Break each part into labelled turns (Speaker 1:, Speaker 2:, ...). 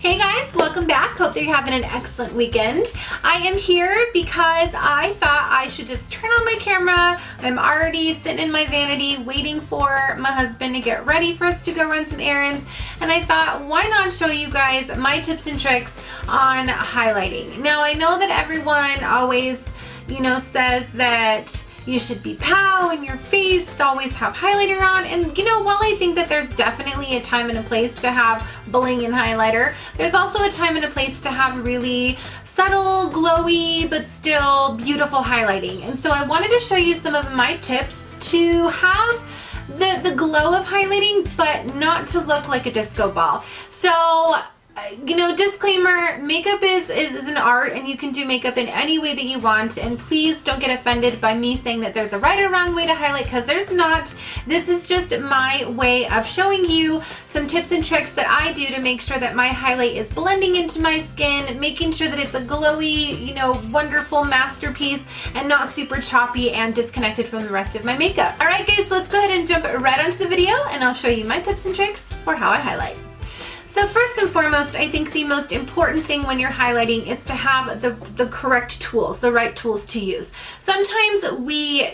Speaker 1: Hey guys, welcome back. Hope that you're having an excellent weekend. I am here because I thought I should just turn on my camera. I'm already sitting in my vanity waiting for my husband to get ready for us to go run some errands. And I thought, why not show you guys my tips and tricks on highlighting. Now I know that everyone always, says that you should be pow in your face, always have highlighter on. And while I think that there's definitely a time and a place to have bling and highlighter, there's also a time and a place to have really subtle, glowy, but still beautiful highlighting. And so I wanted to show you some of my tips to have the glow of highlighting, but not to look like a disco ball. So disclaimer, makeup is an art, and you can do makeup in any way that you want, and please don't get offended by me saying that there's a right or wrong way to highlight, because there's not. This is just my way of showing you some tips and tricks that I do to make sure that my highlight is blending into my skin, making sure that it's a glowy, wonderful masterpiece and not super choppy and disconnected from the rest of my makeup. Alright guys, let's go ahead and jump right onto the video, and I'll show you my tips and tricks for how I highlight. So first and foremost, I think the most important thing when you're highlighting is to have the correct tools, the right tools to use. Sometimes we,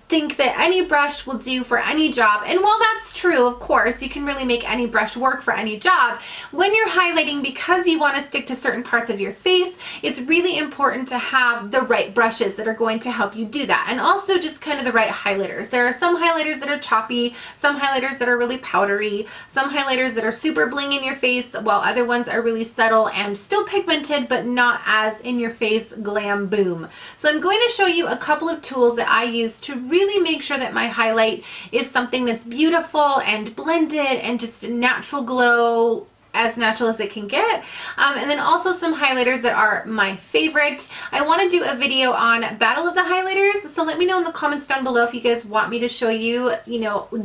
Speaker 1: think that any brush will do for any job, and while that's true, of course, you can really make any brush work for any job. When you're highlighting, because you want to stick to certain parts of your face, it's really important to have the right brushes that are going to help you do that, and also just kind of the right highlighters. There are some highlighters that are choppy, some highlighters that are really powdery, some highlighters that are super bling in your face, while other ones are really subtle and still pigmented, but not as in your face glam boom. So I'm going to show you a couple of tools that I use to really make sure that my highlight is something that's beautiful and blended and just a natural glow, as natural as it can get. And then also some highlighters that are my favorite. I want to do a video on Battle of the Highlighters, so let me know in the comments down below if you guys want me to show you,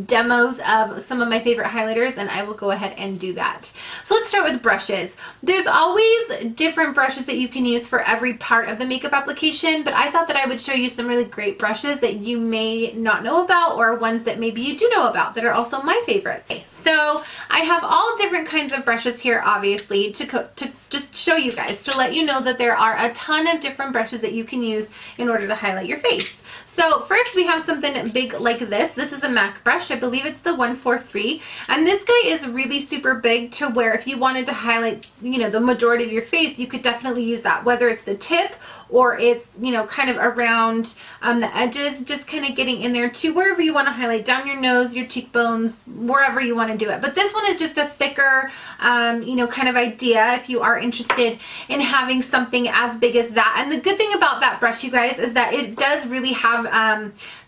Speaker 1: demos of some of my favorite highlighters, and I will go ahead and do that. So let's start with brushes. There's always different brushes that you can use for every part of the makeup application, but I thought that I would show you some really great brushes that you may not know about, or ones that maybe you do know about that are also my favorites. Okay, so I have all different kinds of brushes here, obviously, to just show you guys, to let you know that there are a ton of different brushes that you can use in order to highlight your face. So first we have something big like this. This is a MAC brush. I believe it's the 143. And this guy is really super big to where if you wanted to highlight, the majority of your face, you could definitely use that. Whether it's the tip or it's, kind of around the edges, just kind of getting in there to wherever you want to highlight, down your nose, your cheekbones, wherever you want to do it. But this one is just a thicker, kind of idea if you are interested in having something as big as that. And the good thing about that brush, you guys, is that it does really have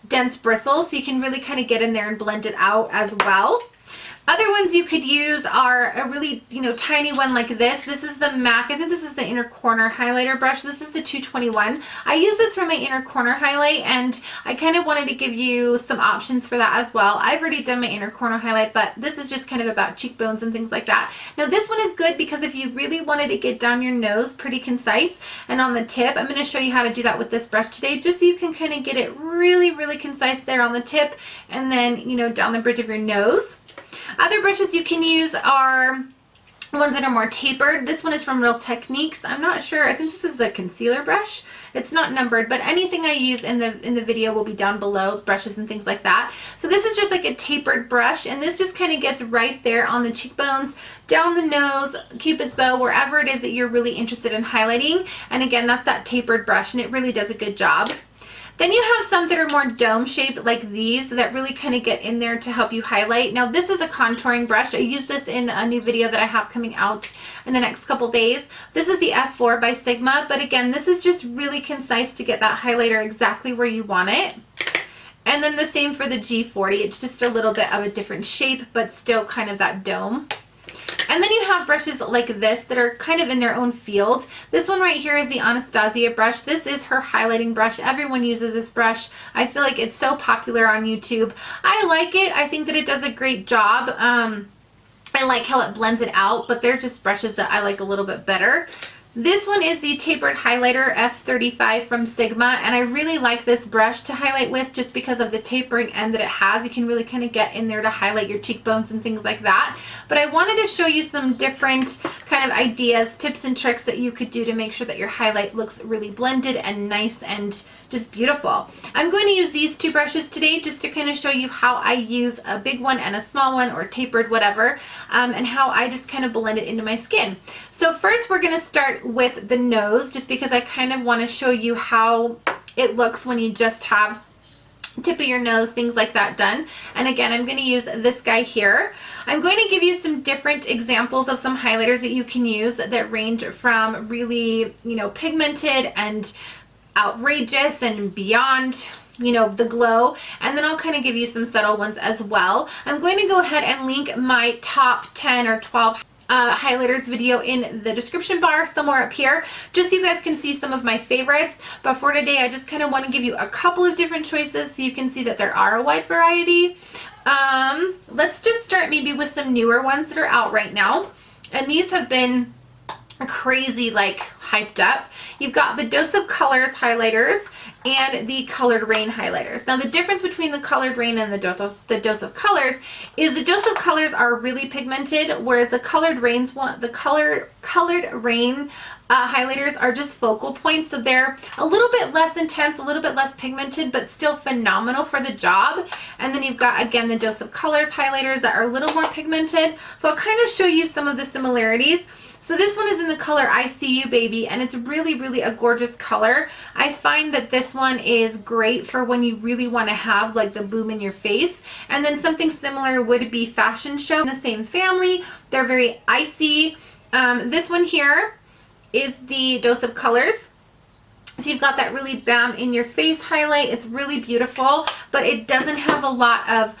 Speaker 1: dense bristles, so you can really kind of get in there and blend it out as well. Other ones you could use are a really, tiny one like this. This is the MAC. I think this is the inner corner highlighter brush. This is the 221. I use this for my inner corner highlight, and I kind of wanted to give you some options for that as well. I've already done my inner corner highlight, but this is just kind of about cheekbones and things like that. Now this one is good because if you really wanted to get down your nose pretty concise and on the tip, I'm going to show you how to do that with this brush today, just so you can kind of get it really, really concise there on the tip, and then, down the bridge of your nose. Other brushes you can use are ones that are more tapered. This one is from Real Techniques. I'm not sure. I think this is the concealer brush. It's not numbered, but anything I use in the video will be down below, brushes and things like that. So this is just like a tapered brush, and this just kind of gets right there on the cheekbones, down the nose, Cupid's bow, wherever it is that you're really interested in highlighting. And again, that's that tapered brush, and it really does a good job. Then you have some that are more dome shaped like these that really kind of get in there to help you highlight. Now this is a contouring brush. I use this in a new video that I have coming out in the next couple days. This is the F4 by Sigma, but again, this is just really concise to get that highlighter exactly where you want it. And then the same for the G40. It's just a little bit of a different shape, but still kind of that dome. And then you have brushes like this that are kind of in their own field. This one right here is the Anastasia brush. This is her highlighting brush. Everyone uses this brush. I feel like it's so popular on YouTube. I like it. I think that it does a great job. I like how it blends it out, but they're just brushes that I like a little bit better. This one is the tapered highlighter F35 from Sigma, and I really like this brush to highlight with just because of the tapering end that it has. You can really kind of get in there to highlight your cheekbones and things like that. But I wanted to show you some different kind of ideas, tips and tricks that you could do to make sure that your highlight looks really blended and nice and just beautiful. I'm going to use these two brushes today just to kind of show you how I use a big one and a small one, or tapered, whatever, and how I just kind of blend it into my skin. So first we're going to start with the nose, just because I kind of want to show you how it looks when you just have tip of your nose, things like that done. And again, I'm going to use this guy here. I'm going to give you some different examples of some highlighters that you can use that range from really, you know, pigmented and outrageous and beyond, you know, the glow, and then I'll kind of give you some subtle ones as well. I'm going to go ahead and link my top 10 or 12 highlighters video in the description bar somewhere up here, just so you guys can see some of my favorites. But for today, I just kind of want to give you a couple of different choices so you can see that there are a wide variety. Let's just start maybe with some newer ones that are out right now, and these have been crazy, like, hyped up. You've got the Dose of Colors highlighters and the Colored Rain highlighters. Now the difference between the Colored Rain and the Dose of Colors is the Dose of Colors are really pigmented, whereas the Colored Rain highlighters are just focal points, so they're a little bit less intense, a little bit less pigmented, but still phenomenal for the job. And then you've got, again, the Dose of Colors highlighters that are a little more pigmented. So I'll kind of show you some of the similarities. So this one is in the color I See You Baby, and it's really, really a gorgeous color. I find that this one is great for when you really want to have like the boom in your face. And then something similar would be Fashion Show, in the same family. They're very icy. This one here is the Dose of Colors. So you've got that really bam in your face highlight. It's really beautiful, but it doesn't have a lot of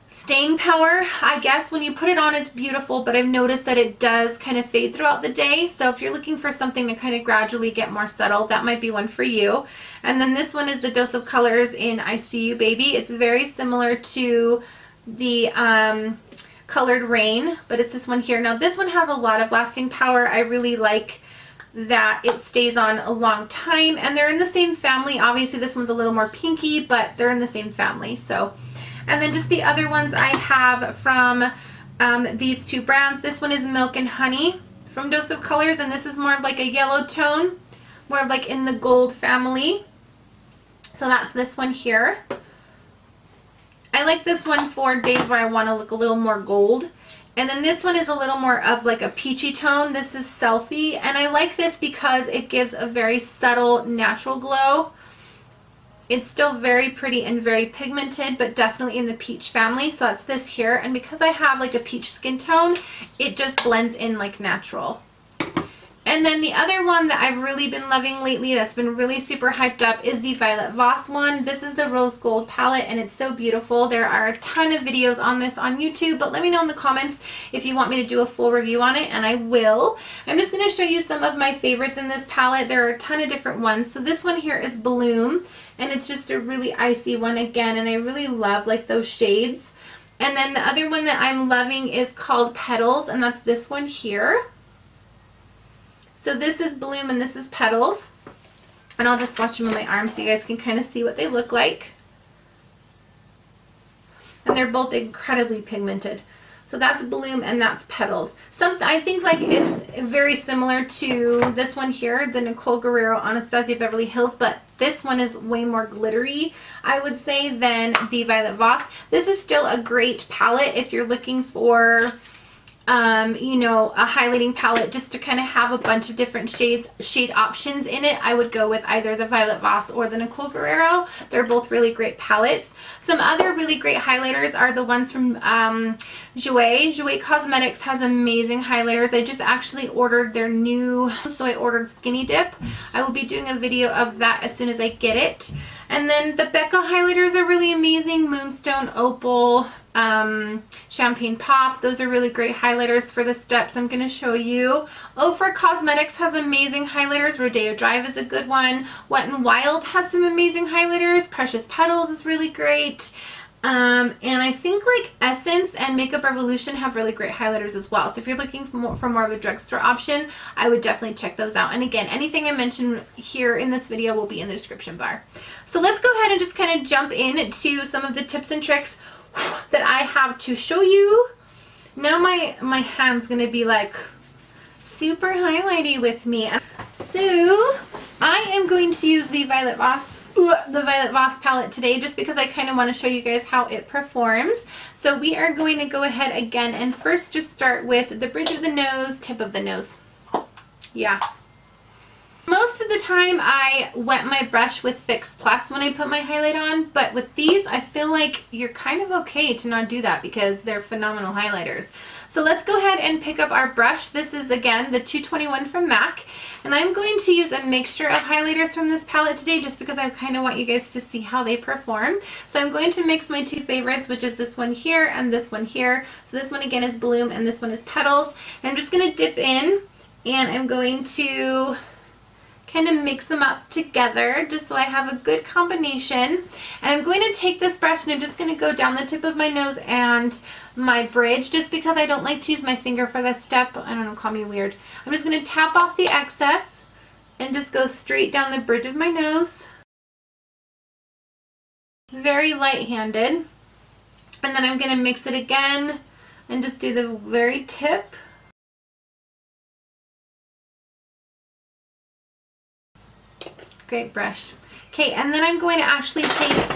Speaker 1: staying power. I guess when you put it on, it's beautiful, but I've noticed that it does kind of fade throughout the day. So if you're looking for something to kind of gradually get more subtle, that might be one for you. And then this one is the Dose of Colors in I See You Baby. It's very similar to the Colored Rain, but it's this one here. Now this one has a lot of lasting power. I really like that it stays on a long time, and they're in the same family. Obviously this one's a little more pinky, but they're in the same family. So, and then just the other ones I have from these two brands. This one is Milk and Honey from Dose of Colors, and this is more of like a yellow tone, more of like in the gold family. So that's this one here. I like this one for days where I want to look a little more gold. And then this one is a little more of like a peachy tone. This is Selfie, and I like this because it gives a very subtle, natural glow. It's still very pretty and very pigmented, but definitely in the peach family. So that's this here. And because I have like a peach skin tone, it just blends in like natural. And then the other one that I've really been loving lately that's been really super hyped up is the Violet Voss one. This is the Rose Gold palette, and it's so beautiful. There are a ton of videos on this on YouTube, but let me know in the comments if you want me to do a full review on it, and I will. I'm just going to show you some of my favorites in this palette. There are a ton of different ones. So this one here is Bloom, and it's just a really icy one again, and I really love like those shades. And then the other one that I'm loving is called Petals, and that's this one here. So this is Bloom and this is Petals. And I'll just swatch them on my arm so you guys can kind of see what they look like. And they're both incredibly pigmented. So that's Bloom and that's Petals. I think like it's very similar to this one here, the Nicole Guerrero Anastasia Beverly Hills, but this one is way more glittery, I would say, than the Violet Voss. This is still a great palette if you're looking for you know, a highlighting palette just to kind of have a bunch of different shade options in it. I would go with either the Violet Voss or the Nicole Guerrero. They're both really great palettes. Some other really great highlighters are the ones from Jouer. Jouer Cosmetics has amazing highlighters. I just actually ordered their new, so I ordered Skinny Dip. I will be doing a video of that as soon as I get it. And then the Becca highlighters are really amazing. Moonstone, Opal, Champagne Pop. Those are really great highlighters for the steps I'm going to show you. Ofra Cosmetics has amazing highlighters. Rodeo Drive is a good one. Wet n Wild has some amazing highlighters. Precious Petals is really great. And I think like Essence and Makeup Revolution have really great highlighters as well. So if you're looking for more of a drugstore option, I would definitely check those out. And again, anything I mention here in this video will be in the description bar. So let's go ahead and just kind of jump into some of the tips and tricks that I have to show you. Now my hand's gonna be like super highlighty with me. So I am going to use the Violet Voss palette today just because I kind of want to show you guys how it performs. So we are going to go ahead again and first just start with the bridge of the nose, tip of the nose. Yeah. Most of the time I wet my brush with Fix Plus when I put my highlight on, but with these I feel like you're kind of okay to not do that because they're phenomenal highlighters. So let's go ahead and pick up our brush. This is again the 221 from MAC, and I'm going to use a mixture of highlighters from this palette today just because I kind of want you guys to see how they perform. So I'm going to mix my two favorites, which is this one here and this one here. So this one again is Bloom and this one is Petals. And I'm just going to dip in and I'm going to kind of mix them up together just so I have a good combination. And I'm going to take this brush and I'm just going to go down the tip of my nose and my bridge just because I don't like to use my finger for this step. I don't know, call me weird. I'm just going to tap off the excess and just go straight down the bridge of my nose. Very light-handed. And then I'm going to mix it again and just do the very tip. Great brush. Okay, and then I'm going to actually take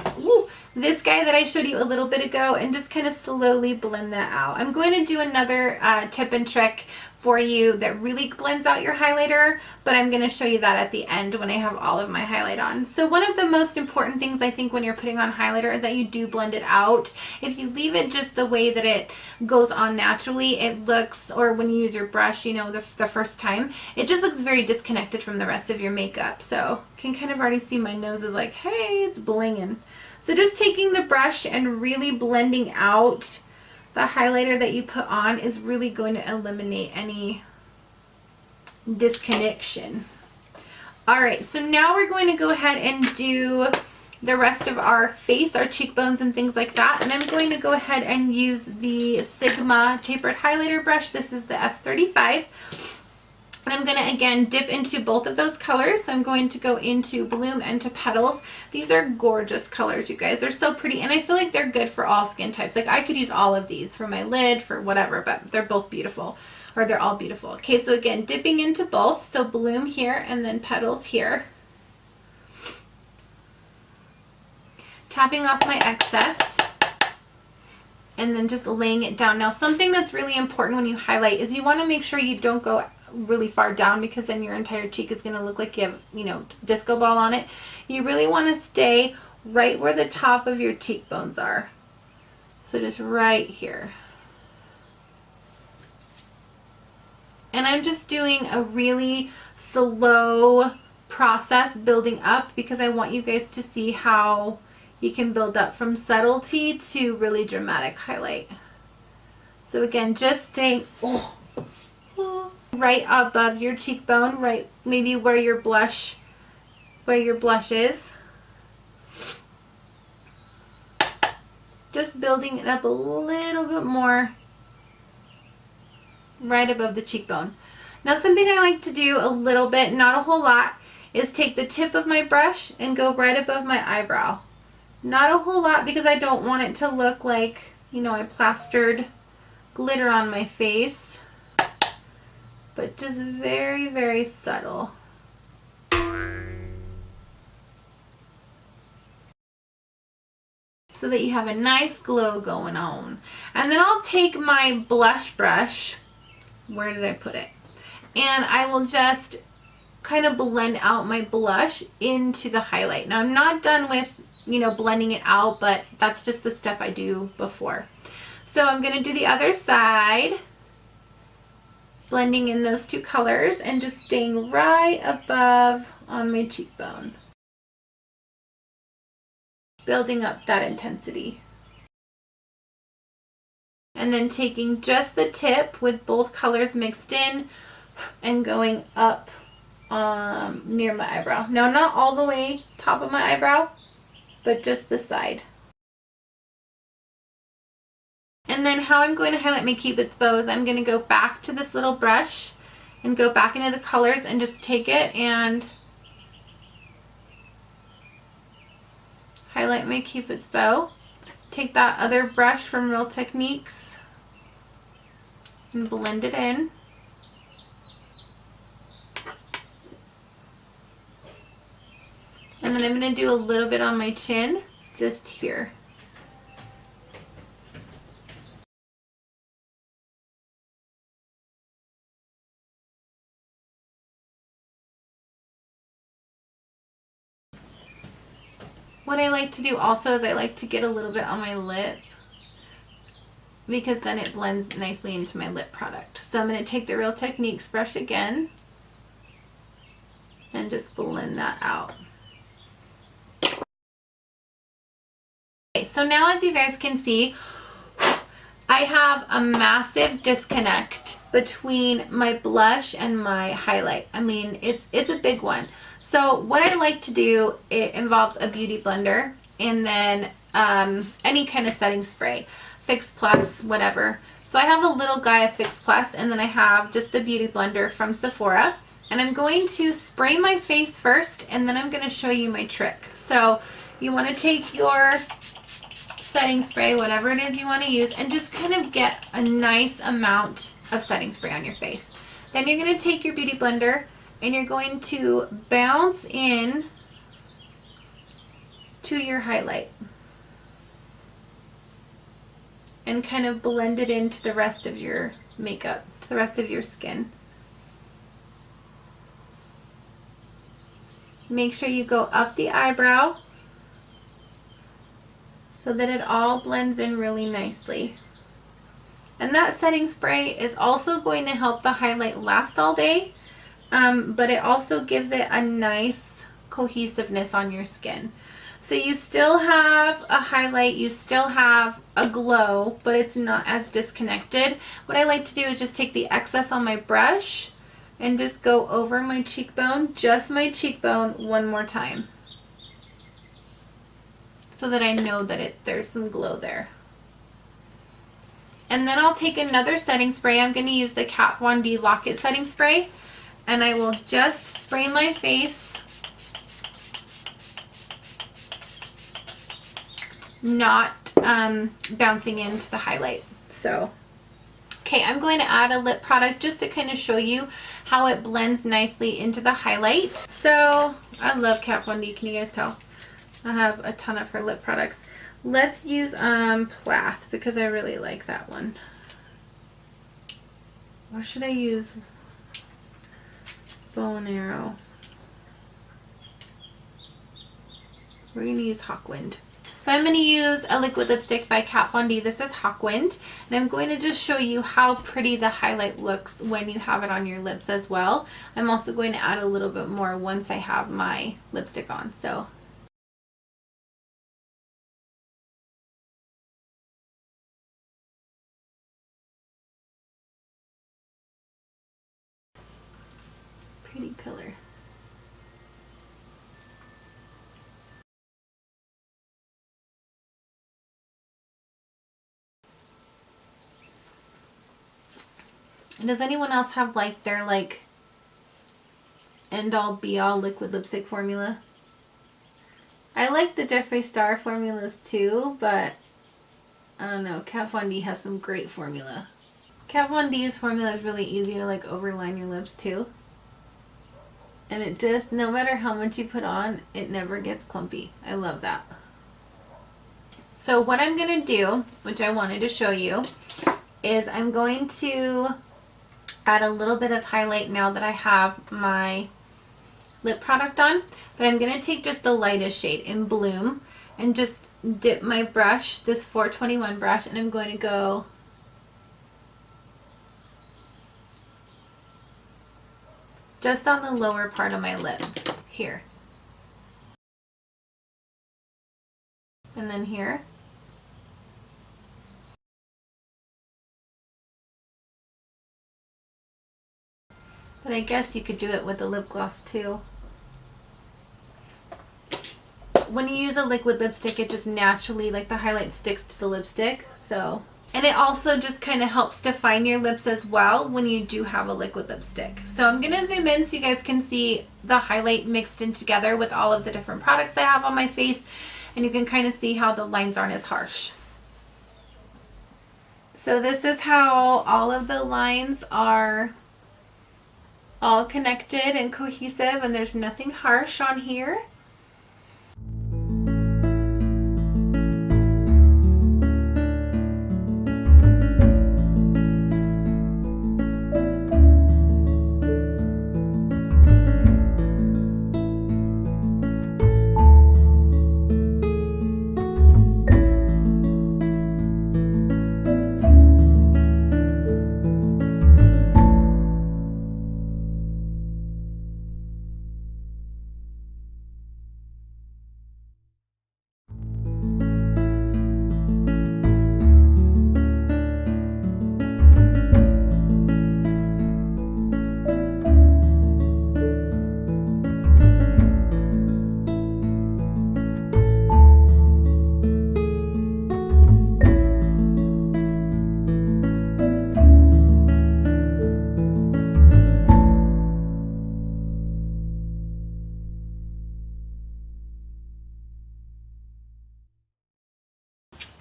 Speaker 1: this guy that I showed you a little bit ago and just kind of slowly blend that out. I'm going to do another tip and trick for you that really blends out your highlighter, but I'm going to show you that at the end when I have all of my highlight on. So one of the most important things I think when you're putting on highlighter is that you do blend it out. If you leave it just the way that it goes on naturally, it looks, or when you use your brush, you know, the first time, it just looks very disconnected from the rest of your makeup. So you can kind of already see my nose is like, hey, it's blinging. So just taking the brush and really blending out the highlighter that you put on is really going to eliminate any disconnection. Alright, so now we're going to go ahead and do the rest of our face, our cheekbones and things like that. And I'm going to go ahead and use the Sigma tapered highlighter brush. This is the F35. And I'm going to again dip into both of those colors. So I'm going to go into Bloom and to Petals. These are gorgeous colors, you guys. They're so pretty, and I feel like they're good for all skin types. Like I could use all of these for my lid, for whatever, but they're both beautiful, or they're all beautiful. Okay, so again, dipping into both. So Bloom here and then Petals here. Tapping off my excess. And then just laying it down. Now, something that's really important when you highlight is you want to make sure you don't go really far down because then your entire cheek is going to look like you have, you know, disco ball on it. You really want to stay right where the top of your cheekbones are. So just right here. And I'm just doing a really slow process building up because I want you guys to see how you can build up from subtlety to really dramatic highlight. So again, just staying right above your cheekbone, right maybe where your blush is. Just building it up a little bit more right above the cheekbone. Now something I like to do a little bit, not a whole lot, is take the tip of my brush and go right above my eyebrow. Not a whole lot because I don't want it to look like, you know, I plastered glitter on my face. But just very, very subtle. So that you have a nice glow going on. And then I'll take my blush brush. Where did I put it? And I will just kind of blend out my blush into the highlight. Now I'm not done with, you know, blending it out, but that's just the step I do before. So I'm going to do the other side. Blending in those two colors and just staying right above on my cheekbone. Building up that intensity. And then taking just the tip with both colors mixed in and going up near my eyebrow. Now not all the way top of my eyebrow, but just the side. And then how I'm going to highlight my Cupid's bow is I'm going to go back to this little brush and go back into the colors and just take it and highlight my Cupid's bow. Take that other brush from Real Techniques and blend it in. then I'm going to do a little bit on my chin, just here. What I like to do also is I like to get a little bit on my lip, because then it blends nicely into my lip product. So I'm going to take the Real Techniques brush again and just blend that out. Okay, so now as you guys can see, I have a massive disconnect between my blush and my highlight. I mean, it's a big one. So what I like to do, it involves a beauty blender and then any kind of setting spray, Fix Plus, whatever. So I have a little guy of Fix Plus, and then I have just the beauty blender from Sephora. And I'm going to spray my face first, and then I'm going to show you my trick. So you want to take your setting spray, whatever it is you want to use, and just kind of get a nice amount of setting spray on your face. Then you're going to take your beauty blender and you're going to bounce in to your highlight and kind of blend it into the rest of your makeup, to the rest of your skin. Make sure you go up the eyebrow so that it all blends in really nicely. And that setting spray is also going to help the highlight last all day, but it also gives it a nice cohesiveness on your skin. So you still have a highlight, you still have a glow, but it's not as disconnected. What I like to do is just take the excess on my brush and just go over my cheekbone, just my cheekbone, one more time, so that I know that there's some glow there. And then I'll take another setting spray. I'm going to use the Kat Von D Lock-It setting spray, and I will just spray my face, not bouncing into the highlight. So, okay, I'm going to add a lip product just to kind of show you how it blends nicely into the highlight. So, I love Kat Von D, can you guys tell? I have a ton of her lip products. Let's use Plath, because I really like that one. Or should I use Bow and Arrow? We're going to use Hawkwind. So I'm going to use a liquid lipstick by Kat Von D. This is Hawkwind. And I'm going to just show you how pretty the highlight looks when you have it on your lips as well. I'm also going to add a little bit more once I have my lipstick on. So pretty color. And does anyone else have like their like end all be all liquid lipstick formula? I like the Jeffree Star formulas too, but I don't know, Kat Von D has some great formula. Kat Von D's formula is really easy to like overline your lips too. And it just, no matter how much you put on, it never gets clumpy. I love that. So what I'm going to do, which I wanted to show you, is I'm going to add a little bit of highlight now that I have my lip product on. But I'm going to take just the lightest shade in Bloom and just dip my brush, this 421 brush, and I'm going to go just on the lower part of my lip here, and then here, but I guess you could do it with the lip gloss too. When you use a liquid lipstick, it just naturally, like, the highlight sticks to the lipstick. So, and it also just kind of helps define your lips as well when you do have a liquid lipstick. So I'm going to zoom in so you guys can see the highlight mixed in together with all of the different products I have on my face. And you can kind of see how the lines aren't as harsh. So this is how all of the lines are all connected and cohesive, and there's nothing harsh on here.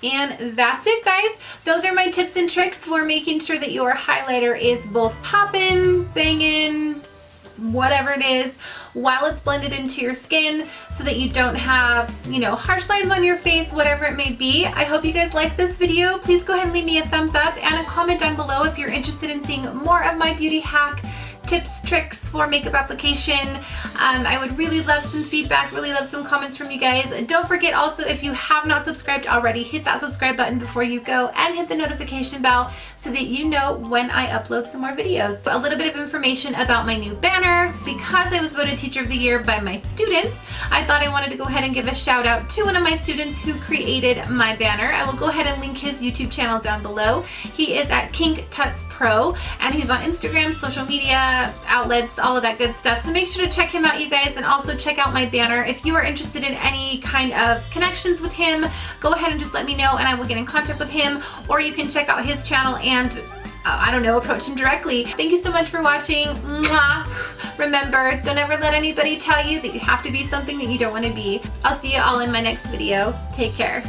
Speaker 1: And that's it, guys. Those are my tips and tricks for making sure that your highlighter is both popping, banging, whatever it is, while it's blended into your skin so that you don't have, you know, harsh lines on your face, whatever it may be. I hope you guys liked this video. Please go ahead and leave me a thumbs up and a comment down below if you're interested in seeing more of my beauty hack tips, tricks for makeup application. I would really love some feedback, really love some comments from you guys. Don't forget also, if you have not subscribed already, hit that subscribe button before you go and hit the notification bell so that you know when I upload some more videos. A little bit of information about my new banner. Because I was voted Teacher of the Year by my students, I thought I wanted to go ahead and give a shout out to one of my students who created my banner. I will go ahead and link his YouTube channel down below. He is at Kink Tuts Pro, and he's on Instagram, social media outlets, all of that good stuff. So make sure to check him out, you guys, and also check out my banner. If you are interested in any kind of connections with him, go ahead and just let me know and I will get in contact with him, or you can check out his channel and I don't know, approach him directly. Thank you so much for watching. Mwah. Remember, don't ever let anybody tell you that you have to be something that you don't want to be. I'll see you all in my next video. Take care.